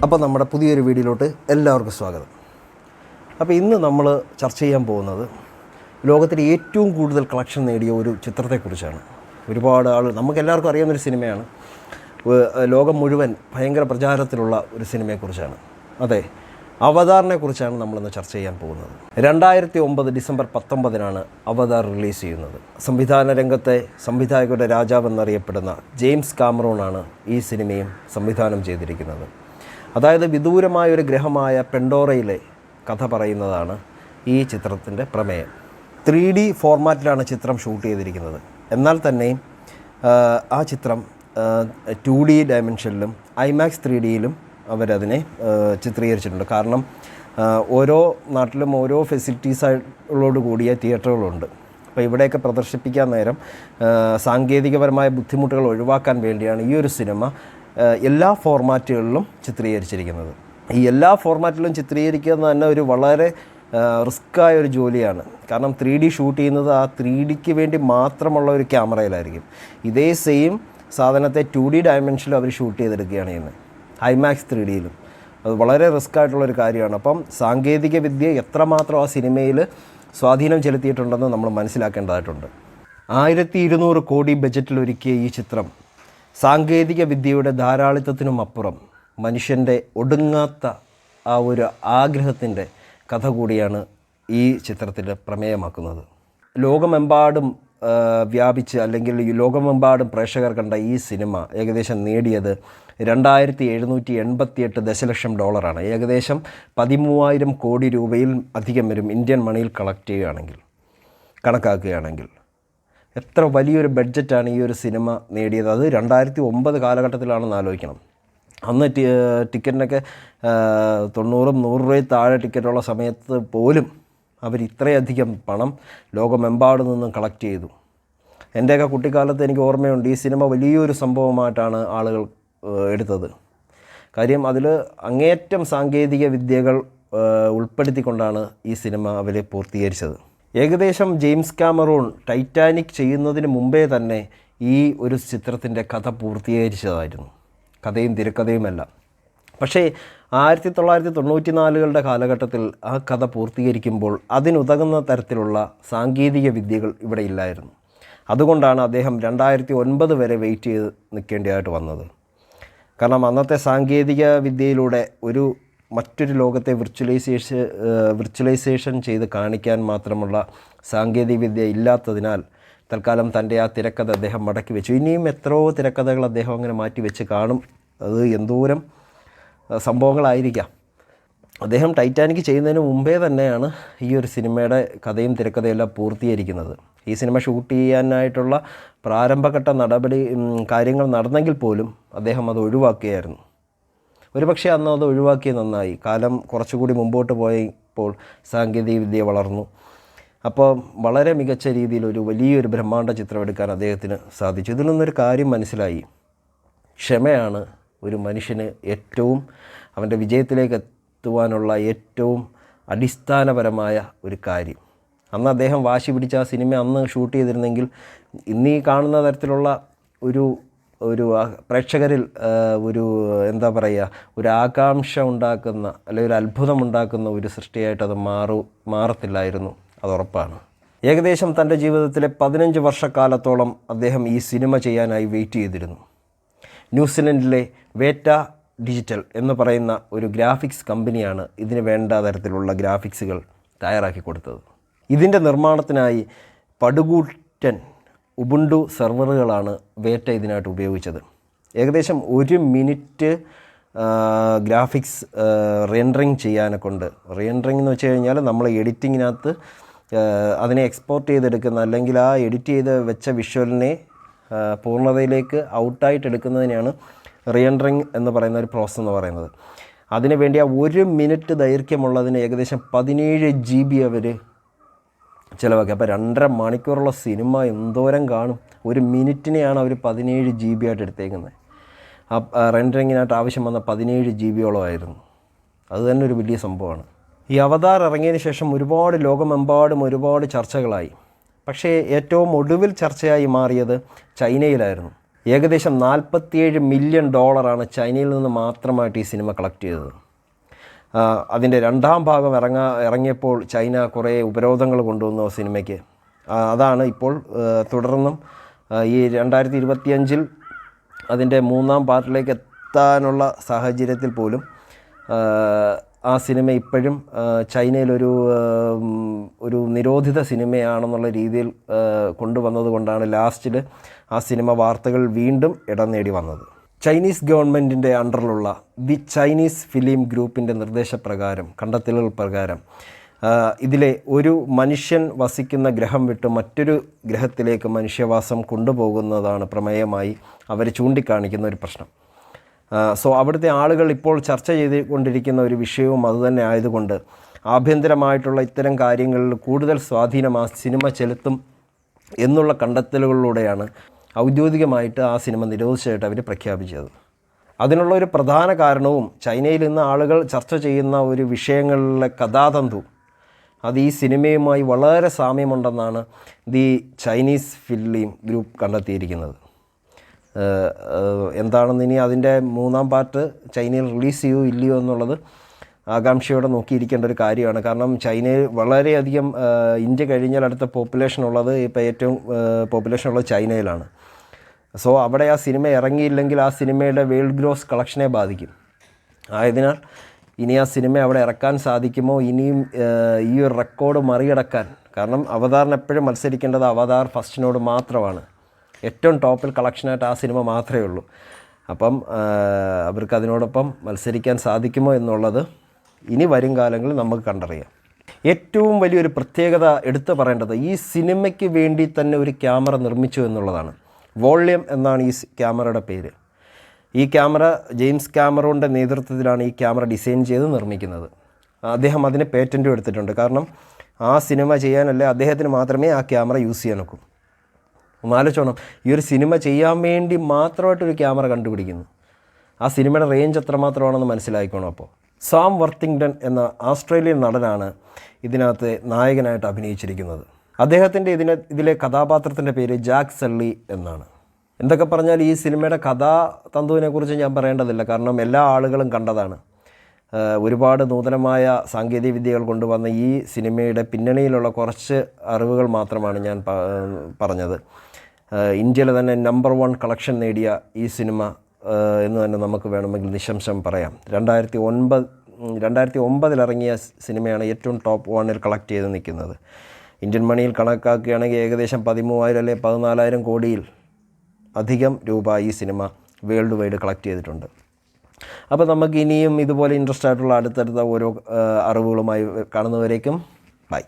അപ്പോൾ നമ്മുടെ പുതിയൊരു വീഡിയോയിലോട്ട് എല്ലാവർക്കും സ്വാഗതം. അപ്പോൾ ഇന്ന് നമ്മൾ ചർച്ച ചെയ്യാൻ പോകുന്നത് ലോകത്തിലെ ഏറ്റവും കൂടുതൽ കളക്ഷൻ നേടിയ ഒരു ചിത്രത്തെക്കുറിച്ചാണ്. ഒരുപാട് ആൾ നമുക്കെല്ലാവർക്കും അറിയാവുന്നൊരു സിനിമയാണ്. ലോകം മുഴുവൻ ഭയങ്കര പ്രചാരത്തിലുള്ള ഒരു സിനിമയെക്കുറിച്ചാണ്. അതെ, അവതാറിനെക്കുറിച്ചാണ് നമ്മളിന്ന് ചർച്ച ചെയ്യാൻ പോകുന്നത്. 2009 ഡിസംബർ 19 അവതാർ റിലീസ് ചെയ്യുന്നത്. സംവിധാന രംഗത്തെ സംവിധായകരുടെ രാജാവ് എന്നറിയപ്പെടുന്ന ജെയിംസ് കാമറൂണാണ് ഈ സിനിമയും സംവിധാനം ചെയ്തിരിക്കുന്നത്. അതായത് വിദൂരമായൊരു ഗ്രഹമായ പെൻഡോറയിലെ കഥ പറയുന്നതാണ് ഈ ചിത്രത്തിൻ്റെ പ്രമേയം. 3D ഫോർമാറ്റിലാണ് ചിത്രം ഷൂട്ട് ചെയ്തിരിക്കുന്നത്. എന്നാൽ തന്നെയും ആ ചിത്രം 2D ഡയമെൻഷനിലും IMAX 3Dയിലും അവരതിനെ ചിത്രീകരിച്ചിട്ടുണ്ട്. കാരണം ഓരോ നാട്ടിലും ഓരോ ഫെസിലിറ്റീസോട് കൂടിയ തിയേറ്ററുകളുണ്ട്. അപ്പോൾ ഇവിടെയൊക്കെ പ്രദർശിപ്പിക്കാൻ നേരം സാങ്കേതികപരമായ ബുദ്ധിമുട്ടുകൾ ഒഴിവാക്കാൻ വേണ്ടിയാണ് ഈ ഒരു സിനിമ എല്ലാ ഫോർമാറ്റുകളിലും ചിത്രീകരിച്ചിരിക്കുന്നത്. ഈ എല്ലാ ഫോർമാറ്റിലും ചിത്രീകരിക്കുക തന്നെ ഒരു വളരെ റിസ്ക്കായ ഒരു ജോലിയാണ്. കാരണം 3D ഷൂട്ട് ചെയ്യുന്നത് ആ 3Dക്ക് വേണ്ടി മാത്രമുള്ള ഒരു ക്യാമറയിലായിരിക്കും. ഇതേ സെയിം സാധനത്തെ 2D ഡയമെൻഷനിൽ അവർ ഷൂട്ട് ചെയ്തെടുക്കുകയാണ് ചെയ്യുന്നത്, IMAX 3Dയിലും. അത് വളരെ റിസ്ക് ആയിട്ടുള്ളൊരു കാര്യമാണ്. അപ്പം സാങ്കേതിക വിദ്യ എത്രമാത്രം ആ സിനിമയിൽ സ്വാധീനം ചെലുത്തിയിട്ടുണ്ടെന്ന് നമ്മൾ മനസ്സിലാക്കേണ്ടതായിട്ടുണ്ട്. 1200 കോടി ബജറ്റിൽ ഒരുക്കിയ ഈ ചിത്രം സാങ്കേതിക വിദ്യയുടെ ധാരാളിത്തത്തിനും അപ്പുറം മനുഷ്യൻ്റെ ഒടുങ്ങാത്ത ആ ഒരു ആഗ്രഹത്തിൻ്റെ കഥ കൂടിയാണ് ഈ ചിത്രത്തിൽ പ്രമേയമാക്കുന്നത്. ലോകമെമ്പാടും വ്യാപിച്ച് അല്ലെങ്കിൽ ലോകമെമ്പാടും പ്രേക്ഷകർ കണ്ട ഈ സിനിമ ഏകദേശം നേടിയത് $2788 ദശലക്ഷം. ഏകദേശം 13,000 കോടി രൂപയിൽ അധികം വരും ഇന്ത്യൻ മണിയിൽ കണക്കാക്കുകയാണെങ്കിൽ. എത്ര വലിയൊരു ബഡ്ജറ്റാണ് ഈ ഒരു സിനിമ നേടിയത്. അത് 2009 കാലഘട്ടത്തിലാണെന്ന് ആലോചിക്കണം. അന്ന് ടിക്കറ്റിനൊക്കെ 90-100 രൂപയിൽ താഴെ ടിക്കറ്റുള്ള സമയത്ത് പോലും അവർ ഇത്രയധികം പണം ലോകമെമ്പാടും നിന്നും കളക്ട് ചെയ്തു. എൻ്റെയൊക്കെ കുട്ടിക്കാലത്ത് എനിക്ക് ഓർമ്മയുണ്ട്, ഈ സിനിമ വലിയൊരു സംഭവമായിട്ടാണ് ആളുകൾ എടുത്തത്. കാര്യം അതിൽ അങ്ങേയറ്റം സാങ്കേതിക വിദ്യകൾ ഉൾപ്പെടുത്തിക്കൊണ്ടാണ് ഈ സിനിമ അവർ പൂർത്തീകരിച്ചത്. ഏകദേശം ജെയിംസ് കാമറൂൺ ടൈറ്റാനിക് ചെയ്യുന്നതിന് മുമ്പേ തന്നെ ഈ ഒരു ചിത്രത്തിൻ്റെ കഥ പൂർത്തീകരിച്ചതായിരുന്നു, കഥയും തിരക്കഥയുമെല്ലാം. പക്ഷേ 1994 കാലഘട്ടത്തിൽ ആ കഥ പൂർത്തീകരിക്കുമ്പോൾ അതിനുതകുന്ന തരത്തിലുള്ള സാങ്കേതിക വിദ്യകൾ ഇവിടെ ഇല്ലായിരുന്നു. അതുകൊണ്ടാണ് അദ്ദേഹം 2009 വരെ വെയിറ്റ് ചെയ്ത് നിൽക്കേണ്ടതായിട്ട് വന്നത്. കാരണം അന്നത്തെ സാങ്കേതിക വിദ്യയിലൂടെ മറ്റൊരു ലോകത്തെ വിർച്വലൈസേഷൻ ചെയ്ത് കാണിക്കാൻ മാത്രമുള്ള സാങ്കേതിക വിദ്യ ഇല്ലാത്തതിനാൽ തൽക്കാലം തൻ്റെ ആ തിരക്കഥ അദ്ദേഹം മടക്കി വെച്ചു. ഇനിയും എത്രയോ തിരക്കഥകൾ അദ്ദേഹം അങ്ങനെ മാറ്റി വെച്ച് കാണും. അത് എന്തോരം സംഭവങ്ങളായിരിക്കാം. അദ്ദേഹം ടൈറ്റാനിക് ചെയ്യുന്നതിന് മുമ്പേ തന്നെയാണ് ഈ ഒരു സിനിമയുടെ കഥയും തിരക്കഥയെല്ലാം പൂർത്തീകരിക്കുന്നത്. ഈ സിനിമ ഷൂട്ട് ചെയ്യാനായിട്ടുള്ള പ്രാരംഭഘട്ട കാര്യങ്ങൾ നടന്നെങ്കിൽ പോലും അദ്ദേഹം അത് ഒഴിവാക്കുകയായിരുന്നു. ഒരുപക്ഷെ അന്ന് അത് ഒഴിവാക്കിയത് നന്നായി. കാലം കുറച്ചുകൂടി മുമ്പോട്ട് പോയപ്പോൾ സാങ്കേതികവിദ്യ വളർന്നു. അപ്പോൾ വളരെ മികച്ച രീതിയിൽ ഒരു വലിയൊരു ബ്രഹ്മാണ്ഡ ചിത്രം എടുക്കാൻ അദ്ദേഹത്തിന് സാധിച്ചു. ഇതിൽ നിന്നൊരു കാര്യം മനസ്സിലായി. ക്ഷമയാണ് ഒരു മനുഷ്യന് അവൻ്റെ വിജയത്തിലേക്ക് എത്തുവാനുള്ള ഏറ്റവും അടിസ്ഥാനപരമായ ഒരു കാര്യം. അന്ന് അദ്ദേഹം വാശി പിടിച്ച ആ സിനിമ അന്ന് ഷൂട്ട് ചെയ്തിരുന്നെങ്കിൽ ഇന്നീ കാണുന്ന തരത്തിലുള്ള ഒരു പ്രേക്ഷകരിൽ ഒരു ആകാംക്ഷ ഉണ്ടാക്കുന്ന അല്ലെങ്കിൽ ഒരു അത്ഭുതമുണ്ടാക്കുന്ന ഒരു സൃഷ്ടിയായിട്ട് അത് മാറത്തില്ലായിരുന്നു. അതുറപ്പാണ്. ഏകദേശം തൻ്റെ ജീവിതത്തിലെ 15 വർഷക്കാലത്തോളം അദ്ദേഹം ഈ സിനിമ ചെയ്യാനായി വെയിറ്റ് ചെയ്തിരുന്നു. ന്യൂസിലൻഡിലെ വേറ്റ ഡിജിറ്റൽ എന്ന് പറയുന്ന ഒരു ഗ്രാഫിക്സ് കമ്പനിയാണ് ഇതിന് വേണ്ട തരത്തിലുള്ള ഗ്രാഫിക്സുകൾ തയ്യാറാക്കി കൊടുത്തത്. ഇതിൻ്റെ നിർമ്മാണത്തിനായി പടുകൂറ്റൻ ഉബുണ്ടു സെർവറുകളാണ് വേറ്റ ഇതിനായിട്ട് ഉപയോഗിച്ചത്. ഏകദേശം 1 മിനിറ്റ് ഗ്രാഫിക്സ് റെൻഡറിങ് ചെയ്യാനൊക്കെയുണ്ട്. റെൻഡറിങ് എന്ന് വെച്ച് കഴിഞ്ഞാൽ നമ്മൾ എഡിറ്റിങ്ങിനകത്ത് അതിനെ എക്സ്പോർട്ട് ചെയ്തെടുക്കുന്ന അല്ലെങ്കിൽ ആ എഡിറ്റ് ചെയ്ത് വെച്ച വിഷ്വലിനെ പൂർണ്ണതയിലേക്ക് ഔട്ടായിട്ട് എടുക്കുന്നതിനെയാണ് റെൻഡറിങ് എന്ന് പറയുന്ന ഒരു പ്രോസസ്സ് എന്ന് പറയുന്നത്. അതിനുവേണ്ടി ആ 1 മിനിറ്റ് ദൈർഘ്യമുള്ളതിന് ഏകദേശം 17 GB അവർ ചിലവാക്കി. അപ്പോൾ 2.5 മണിക്കൂറുള്ള സിനിമ എന്തോരം കാണും. 1 മിനിറ്റിനെയാണ് അവർ 17 GB ആയിട്ട് എടുത്തേക്കുന്നത്. ആ റെൻഡറിങ്ങിനായിട്ട് ആവശ്യം വന്ന 17 GB ആയിരുന്നു. അത് തന്നെ ഒരു വലിയ സംഭവമാണ്. ഈ അവതാർ ഇറങ്ങിയതിന് ശേഷം ലോകമെമ്പാടും ഒരുപാട് ചർച്ചകളായി. പക്ഷേ ഏറ്റവും ഒടുവിൽ ചർച്ചയായി മാറിയത് ചൈനയിലായിരുന്നു. ഏകദേശം $47 മില്യൺ ചൈനയിൽ നിന്ന് മാത്രമായിട്ട് ഈ സിനിമ കളക്ട് ചെയ്തത്. അതിൻ്റെ രണ്ടാം ഭാഗം ഇറങ്ങിയപ്പോൾ ചൈന കുറേ ഉപരോധങ്ങൾ കൊണ്ടുവന്നു സിനിമയ്ക്ക്. അതാണ് ഇപ്പോൾ തുടർന്നും ഈ 2025 അതിൻ്റെ മൂന്നാം പാർട്ടിലേക്ക് എത്താനുള്ള സാഹചര്യത്തിൽ പോലും ആ സിനിമ ഇപ്പോഴും ചൈനയിലൊരു നിരോധിത സിനിമയാണെന്നുള്ള രീതിയിൽ കൊണ്ടുവന്നത് കൊണ്ടാണ് ലാസ്റ്റിൽ ആ സിനിമ വാർത്തകൾ വീണ്ടും ഇടം നേടി വന്നത്. ചൈനീസ് ഗവൺമെൻറ്റിൻ്റെ അണ്ടറിലുള്ള ദി ചൈനീസ് ഫിലിം ഗ്രൂപ്പിൻ്റെ നിർദ്ദേശപ്രകാരം, കണ്ടെത്തലുകൾ പ്രകാരം ഇതിലെ ഒരു മനുഷ്യൻ വസിക്കുന്ന ഗ്രഹം വിട്ട് മറ്റൊരു ഗ്രഹത്തിലേക്ക് മനുഷ്യവാസം കൊണ്ടുപോകുന്നതാണ് പ്രമേയമായി അവർ ചൂണ്ടിക്കാണിക്കുന്ന ഒരു പ്രശ്നം. സോ അവിടുത്തെ ആളുകൾ ഇപ്പോൾ ചർച്ച ചെയ്തുകൊണ്ടിരിക്കുന്ന ഒരു വിഷയവും അതുതന്നെ ആയതുകൊണ്ട് ആഭ്യന്തരമായിട്ടുള്ള ഇത്തരം കാര്യങ്ങളിൽ കൂടുതൽ സ്വാധീനം ആ സിനിമ ചെലുത്തും എന്നുള്ള കണ്ടെത്തലുകളിലൂടെയാണ് ഔദ്യോഗികമായിട്ട് ആ സിനിമ നിരോധിച്ചതായിട്ട് അവർ പ്രഖ്യാപിച്ചത്. അതിനുള്ള ഒരു പ്രധാന കാരണവും ചൈനയിൽ നിന്ന് ആളുകൾ ചർച്ച ചെയ്യുന്ന ഒരു വിഷയങ്ങളിലെ കഥാതന്തു അത് ഈ സിനിമയുമായി വളരെ സാമ്യമുണ്ടെന്നാണ് ദി ചൈനീസ് ഫിലിം ഗ്രൂപ്പ് കണ്ടെത്തിയിരിക്കുന്നത്. എന്താണെന്ന് ഇനി അതിൻ്റെ മൂന്നാം പാർട്ട് ചൈനയിൽ റിലീസ് ചെയ്യുമോ ഇല്ലയോ എന്നുള്ളത് ആകാംക്ഷയോടെ നോക്കിയിരിക്കേണ്ട ഒരു കാര്യമാണ്. കാരണം ചൈനയിൽ വളരെയധികം, ഇന്ത്യ കഴിഞ്ഞാൽ അടുത്ത പോപ്പുലേഷൻ ഉള്ളത് ഇപ്പോൾ ഏറ്റവും പോപ്പുലേഷൻ ഉള്ളത് ചൈനയിലാണ്. സോ അവിടെ ആ സിനിമ ഇറങ്ങിയില്ലെങ്കിൽ ആ സിനിമയുടെ വേൾഡ് ഗ്രോസ് കളക്ഷനെ ബാധിക്കും. ആയതിനാൽ ഇനി ആ സിനിമ അവിടെ ഇറക്കാൻ സാധിക്കുമോ, ഇനിയും ഈ ഒരു റെക്കോർഡ് മറികടക്കാൻ. കാരണം അവതാറിന് എപ്പോഴും മത്സരിക്കേണ്ടത് അവതാർ ഫസ്റ്റിനോട് മാത്രമാണ്. ഏറ്റവും ടോപ്പിൽ കളക്ഷനായിട്ട് ആ സിനിമ മാത്രമേ ഉള്ളൂ. അപ്പം അവർക്ക് അതിനോടൊപ്പം മത്സരിക്കാൻ സാധിക്കുമോ എന്നുള്ളത് ഇനി വരും കാലങ്ങളിൽ നമുക്ക് കണ്ടറിയാം. ഏറ്റവും വലിയൊരു പ്രത്യേകത എടുത്തു പറയേണ്ടത് ഈ സിനിമയ്ക്ക് വേണ്ടി തന്നെ ഒരു ക്യാമറ നിർമ്മിച്ചു എന്നുള്ളതാണ്. വോള്യം എന്നാണ് ഈ ക്യാമറയുടെ പേര്. ഈ ക്യാമറ ജെയിംസ് കാമറൂണിൻ്റെ നേതൃത്വത്തിലാണ് ഈ ക്യാമറ ഡിസൈൻ ചെയ്ത് നിർമ്മിക്കുന്നത്. അദ്ദേഹം അതിന് പേറ്റൻറ്റും എടുത്തിട്ടുണ്ട്. കാരണം ആ സിനിമ ചെയ്യാനല്ലേ അദ്ദേഹത്തിന് മാത്രമേ ആ ക്യാമറ യൂസ് ചെയ്യാൻ ഒക്കൂ. ഒന്നാലോചിച്ചോണം, ഈ ഒരു സിനിമ ചെയ്യാൻ വേണ്ടി മാത്രമായിട്ടൊരു ക്യാമറ കണ്ടുപിടിക്കുന്നു. ആ സിനിമയുടെ റേഞ്ച് എത്രമാത്രമാണെന്ന് മനസ്സിലായിക്കോണം. അപ്പോൾ സാം വർത്തിങ്ടൺ എന്ന ഓസ്ട്രേലിയൻ നടനാണ് ഇതിനകത്ത് നായകനായിട്ട് അഭിനയിച്ചിരിക്കുന്നത്. അദ്ദേഹത്തിൻ്റെ ഇതിലെ കഥാപാത്രത്തിൻ്റെ പേര് ജാക്ക് സള്ളി എന്നാണ്. എന്തൊക്കെ പറഞ്ഞാൽ ഈ സിനിമയുടെ കഥാതന്തുവിനെക്കുറിച്ച് ഞാൻ പറയേണ്ടതില്ല. കാരണം എല്ലാ ആളുകളും കണ്ടതാണ്. ഒരുപാട് നൂതനമായ സാങ്കേതിക വിദ്യകൾ കൊണ്ടുവന്ന ഈ സിനിമയുടെ പിന്നണിയിലുള്ള കുറച്ച് അറിവുകൾ മാത്രമാണ് ഞാൻ പറഞ്ഞത്. ഇന്ത്യയിലെ തന്നെ നമ്പർ 1 കളക്ഷൻ നേടിയ ഈ സിനിമ എന്ന് തന്നെ നമുക്ക് വേണമെങ്കിൽ നിശംസം പറയാം. 2009 ഇറങ്ങിയ സിനിമയാണ് ഏറ്റവും ടോപ്പ് 1 കളക്ട് ചെയ്ത് നിൽക്കുന്നത്. ഇന്ത്യൻ മണിയിൽ കണക്കാക്കുകയാണെങ്കിൽ ഏകദേശം 13,000 അല്ലെങ്കിൽ 14,000 കോടിയിൽ അധികം രൂപ ഈ സിനിമ വേൾഡ് വൈഡ് കളക്ട് ചെയ്തിട്ടുണ്ട്. അപ്പോൾ നമുക്ക് ഇനിയും ഇതുപോലെ ഇൻട്രസ്റ്റ് ആയിട്ടുള്ള അടുത്തടുത്ത ഓരോ അറിവുകളുമായി കാണുന്നവരേക്കും ബൈ.